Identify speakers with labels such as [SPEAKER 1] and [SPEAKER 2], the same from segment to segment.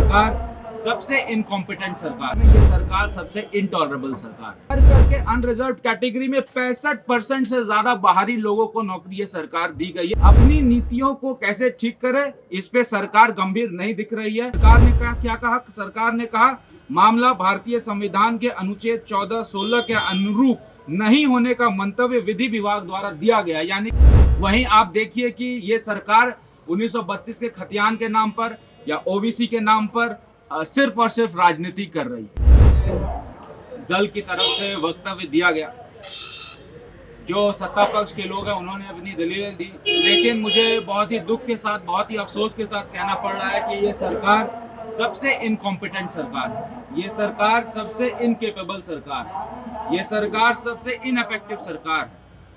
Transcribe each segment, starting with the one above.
[SPEAKER 1] सरकार सबसे इनकॉम्पिटेंट सरकार है, ये सरकार सबसे इंटॉलरेबल सरकार है। करके अनरिजर्व कैटेगरी में 65% से ज्यादा बाहरी लोगों को नौकरी ये सरकार दी गई है। अपनी नीतियों को कैसे ठीक करे, इस पे सरकार गंभीर नहीं दिख रही है। सरकार ने क्या कहा? सरकार ने कहा मामला भारतीय संविधान के अनुच्छेद 14-16 के अनुरूप नहीं होने का मंतव्य विधि विभाग द्वारा दिया गया। यानी वहीं आप देखिए कि ये सरकार 1932 के खतियान के नाम पर या ओबीसी के नाम पर सिर्फ और सिर्फ राजनीति कर रही है। दल की तरफ से वक्तव्य दिया गया, जो सत्ता पक्ष के लोग हैं उन्होंने अपनी दलीलें दी, लेकिन मुझे बहुत ही दुख के साथ, बहुत ही अफसोस के साथ कहना पड़ रहा है कि ये सरकार सबसे इनकॉम्पिटेंट सरकार है, ये सरकार सबसे इनकेपेबल सरकार है, ये सरकार सबसे इनइफेक्टिव सरकार है,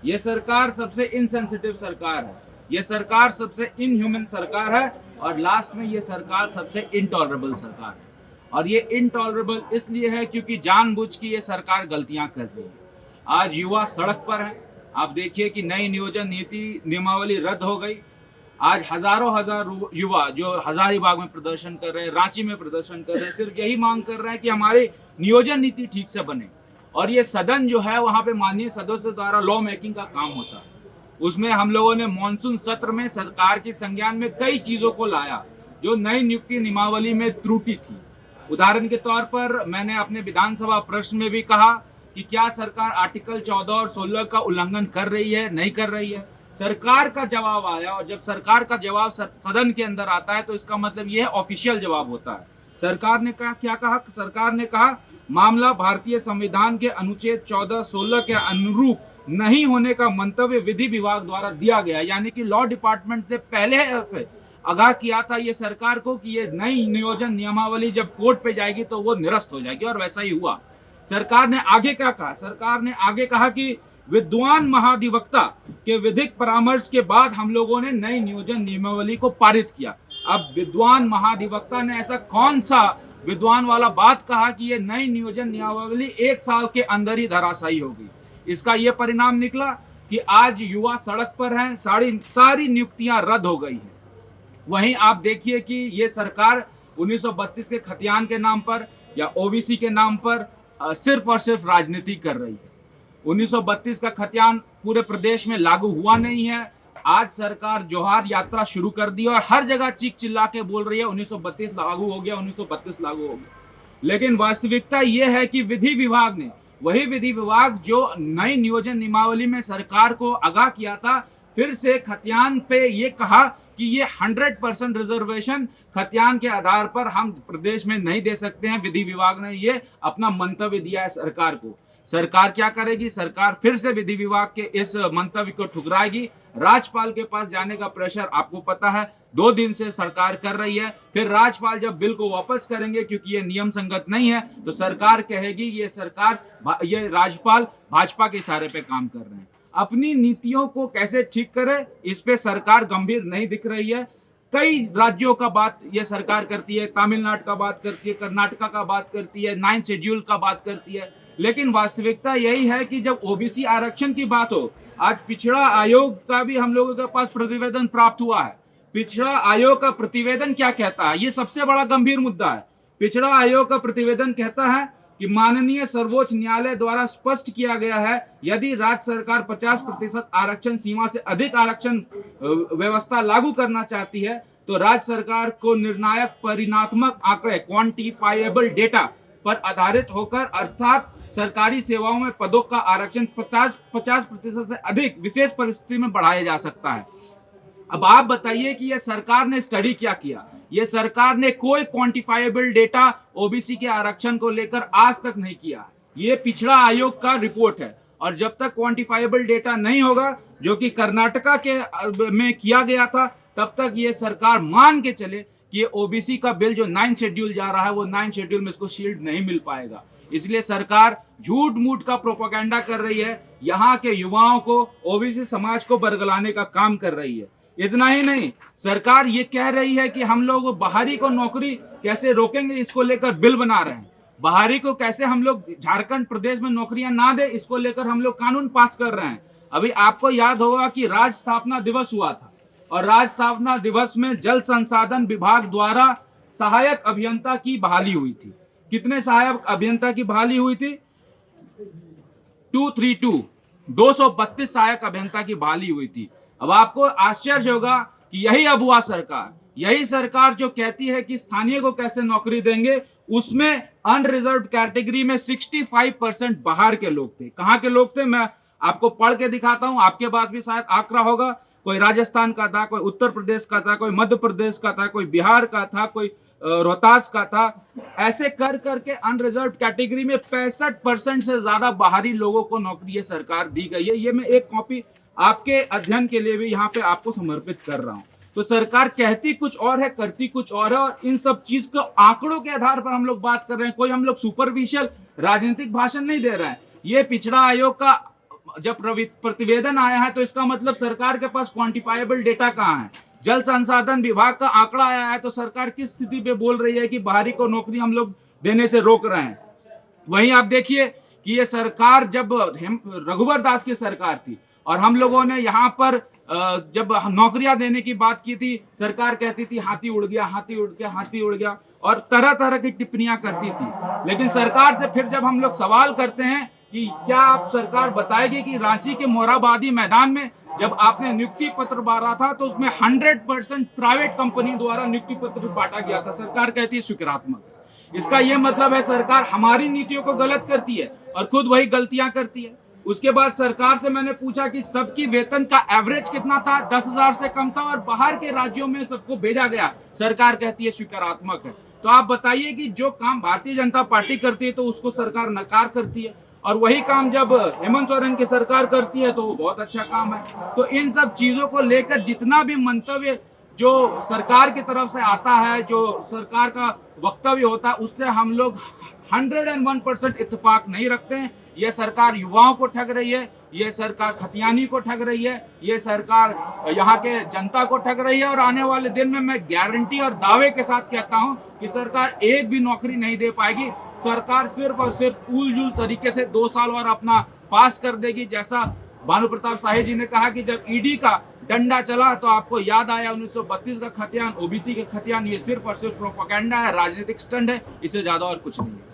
[SPEAKER 1] ये सरकार सबसे इनसेंसिटिव सरकार है, ये सरकार सबसे इनह्यूमन सरकार है और लास्ट में ये सरकार सबसे इंटॉलरेबल सरकार है। और ये इंटॉलरेबल इसलिए है क्योंकि जानबूझ के ये सरकार गलतियां कर रही है। आज युवा सड़क पर है, आप देखिए कि नई नियोजन नीति नियमावली रद्द हो गई। आज हजारों हजार युवा जो हजारीबाग में प्रदर्शन कर रहे हैं, रांची में प्रदर्शन कर रहे हैं, सिर्फ यही मांग कर रहे हैं कि हमारी नियोजन नीति ठीक से बने। और ये सदन जो है वहां पे माननीय सदस्य द्वारा लॉ मेकिंग का काम होता है, उसमें हम लोगों ने मॉनसून सत्र में सरकार के संज्ञान में कई चीजों को लाया जो नई नियुक्ति नियमावली में त्रुटि थी। उदाहरण के तौर पर मैंने अपने विधानसभा प्रश्न में भी कहा कि क्या सरकार आर्टिकल 14 और 16 का उल्लंघन कर रही है, नहीं कर रही है। सरकार का जवाब आया और जब सरकार का जवाब सदन के अंदर आता है तो इसका मतलब यह ऑफिशियल जवाब होता है। सरकार ने क्या कहा? सरकार ने कहा मामला भारतीय संविधान के अनुच्छेद 14-16 के अनुरूप नहीं होने का मंतव्य विधि विभाग द्वारा दिया गया। यानी कि लॉ डिपार्टमेंट ने पहले से आगाह किया था ये सरकार को कि ये नई नियोजन नियमावली जब कोर्ट पे जाएगी तो वो निरस्त हो जाएगी, और वैसा ही हुआ। सरकार ने आगे क्या कहा? सरकार ने आगे कहा कि विद्वान महाधिवक्ता के विधिक परामर्श के बाद हम लोगों ने नई नियोजन नियमावली को पारित किया। अब विद्वान महाधिवक्ता ने ऐसा कौन सा विद्वान वाला बात कहा कि ये नई नियोजन नियमावली 1 साल के अंदर ही धराशायी होगी। इसका ये परिणाम निकला कि आज युवा सड़क पर हैं, सारी नियुक्तियां रद्द हो गई हैं। वहीं आप देखिए कि ये सरकार 1932 के खतियान के नाम पर या ओबीसी के नाम पर सिर्फ और सिर्फ राजनीति कर रही है। 1932 का खतियान पूरे प्रदेश में लागू हुआ नहीं है। आज सरकार जोहार यात्रा शुरू कर दी और हर जगह चीख चिल्ला के बोल रही है 1932 लागू हो गया, 1932 लागू हो गया। लेकिन वास्तविकता यह है कि विधि विभाग ने, वही विधि विभाग जो नई नियोजन नियमावली में सरकार को आगाह किया था, फिर से खतियान पे ये कहा कि ये 100% रिजर्वेशन खतियान के आधार पर हम प्रदेश में नहीं दे सकते हैं। विधि विभाग ने ये अपना मंतव्य दिया है सरकार को। सरकार क्या करेगी? सरकार फिर से विधि विभाग के इस मंतव्य को ठुकराएगी। राज्यपाल के पास जाने का प्रेशर आपको पता है 2 दिन से सरकार कर रही है। फिर राज्यपाल जब बिल को वापस करेंगे क्योंकि ये नियम संगत नहीं है, तो सरकार कहेगी ये राज्यपाल भाजपा के इशारे पे काम कर रहे हैं। अपनी नीतियों को कैसे ठीक करे, इस पे सरकार गंभीर नहीं दिख रही है। कई राज्यों का बात ये सरकार करती है, तमिलनाडु का बात करती है, कर्नाटका का बात करती है, 9th शेड्यूल का बात करती है, लेकिन वास्तविकता यही है कि जब ओबीसी आरक्षण की बात हो, आज पिछड़ा आयोग का भी हम लोगों के पास प्रतिवेदन प्राप्त हुआ है। पिछड़ा आयोग का प्रतिवेदन क्या कहता है? ये सबसे बड़ा गंभीर मुद्दा है। पिछड़ा आयोग का प्रतिवेदन कहता है कि माननीय सर्वोच्च न्यायालय द्वारा स्पष्ट किया गया है, यदि राज्य सरकार 50% आरक्षण सीमा से अधिक आरक्षण व्यवस्था लागू करना चाहती है तो राज्य सरकार को निर्णायक परिणात्मक आंकड़े, क्वांटिफाइएबल डेटा पर आधारित होकर, अर्थात सरकारी सेवाओं में पदों का आरक्षण 50% से अधिक विशेष परिस्थिति में बढ़ाया जा सकता है। अब आप बताइए कि यह सरकार ने स्टडी क्या किया? ये सरकार ने कोई क्वांटिफाइबल डेटा ओबीसी के आरक्षण को लेकर आज तक नहीं किया। ये पिछड़ा आयोग का रिपोर्ट है, और जब तक क्वांटिफाइबल डेटा नहीं होगा, जो कि कर्नाटका के में किया गया था, तब तक ये सरकार मान के चले कि ये ओबीसी का बिल जो 9th शेड्यूल जा रहा है, वो 9th शेड्यूल में इसको शील्ड नहीं मिल पाएगा। इसलिए सरकार झूठ मूठ का प्रोपेगेंडा कर रही है, यहाँ के युवाओं को, ओबीसी समाज को बरगलाने का काम कर रही है। इतना ही नहीं, सरकार ये कह रही है कि हम लोग बाहरी को नौकरी कैसे रोकेंगे, इसको लेकर बिल बना रहे हैं। बाहरी को कैसे हम लोग झारखंड प्रदेश में नौकरियां ना दे, इसको लेकर हम लोग कानून पास कर रहे हैं। अभी आपको याद होगा कि राज्य स्थापना दिवस हुआ था, और राज्य स्थापना दिवस में जल संसाधन विभाग द्वारा सहायक अभियंता की बहाली हुई थी। कितने सहायक अभियंता की बहाली हुई थी? 232 सहायक अभियंता की बहाली हुई थी। अब आपको आश्चर्य होगा कि यही अबुआ सरकार, यही सरकार जो कहती है कि स्थानीय को कैसे नौकरी देंगे, उसमें अनरिजर्व कैटेगरी में 65% बाहर के लोग थे। कहां के लोग थे? मैं आपको पढ़ के दिखाता हूं, आपके पास भी शायद आंकड़ा होगा। कोई राजस्थान का था, कोई उत्तर प्रदेश का था, कोई मध्य प्रदेश का था, कोई बिहार का था, कोई रोहतास का था। ऐसे कर करके अनरिजर्व कैटेगरी में 65% से ज्यादा बाहरी लोगों को नौकरी ये सरकार दी गई है। ये मैं एक कॉपी आपके अध्ययन के लिए भी यहाँ पे आपको समर्पित कर रहा हूँ। तो सरकार कहती कुछ और है, करती कुछ और है, और इन सब चीज को आंकड़ों के आधार पर हम लोग बात कर रहे हैं। कोई हम लोग सुपरफिशियल राजनीतिक भाषण नहीं दे रहे हैं। ये पिछड़ा आयोग का जब प्रतिवेदन आया है तो इसका मतलब सरकार के पास क्वांटिफाइबल डेटा कहाँ है? जल संसाधन विभाग का आंकड़ा आया है तो सरकार किस स्थिति पे बोल रही है कि बाहरी को नौकरी हम लोग देने से रोक रहे हैं? वहीं आप देखिए कि ये सरकार जब रघुवर दास की सरकार थी और हम लोगों ने यहाँ पर जब नौकरियां देने की बात की थी, सरकार कहती थी हाथी उड़ गया, हाथी उड़ गया, हाथी उड़ गया, और तरह तरह की टिप्पणियां करती थी। लेकिन सरकार से फिर जब हम लोग सवाल करते हैं कि क्या आप सरकार बताएगी कि रांची के मोरहाबादी मैदान में जब आपने नियुक्ति पत्र बांटा था तो उसमें 100% प्राइवेट कंपनी द्वारा नियुक्ति पत्र बांटा गया था, सरकार कहती है स्वीकारात्मक। इसका यह मतलब है सरकार हमारी नीतियों को गलत करती है और खुद वही गलतियां करती है। उसके बाद सरकार से मैंने पूछा कि सबकी वेतन का एवरेज कितना था? 10,000 से कम था और बाहर के राज्यों में सबको भेजा गया, सरकार कहती है स्वीकारात्मक है। तो आप बताइए कि जो काम भारतीय जनता पार्टी करती है तो उसको सरकार नकार करती है, और वही काम जब हेमंत सोरेन की सरकार करती है तो वो बहुत अच्छा काम है। तो इन सब चीजों को लेकर जितना भी मंतव्य जो सरकार की तरफ से आता है, जो सरकार का वक्तव्य होता है, उससे हम लोग 101% इत्तेफाक नहीं रखते हैं। ये सरकार युवाओं को ठग रही है, ये सरकार खतियानी को ठग रही है, ये सरकार यहाँ के जनता को ठग रही है। और आने वाले दिन में मैं गारंटी और दावे के साथ कहता हूँ कि सरकार एक भी नौकरी नहीं दे पाएगी। सरकार सिर्फ और सिर्फ उलझुल तरीके से 2 साल और अपना पास कर देगी। जैसा भानु प्रताप शाही जी ने कहा कि जब ईडी का डंडा चला तो आपको याद आया 1932 का खतियान, ओबीसी के खतियान। ये सिर्फ और सिर्फ प्रोपेगेंडा है, राजनीतिक स्टंट है, इससे ज्यादा और कुछ नहीं है।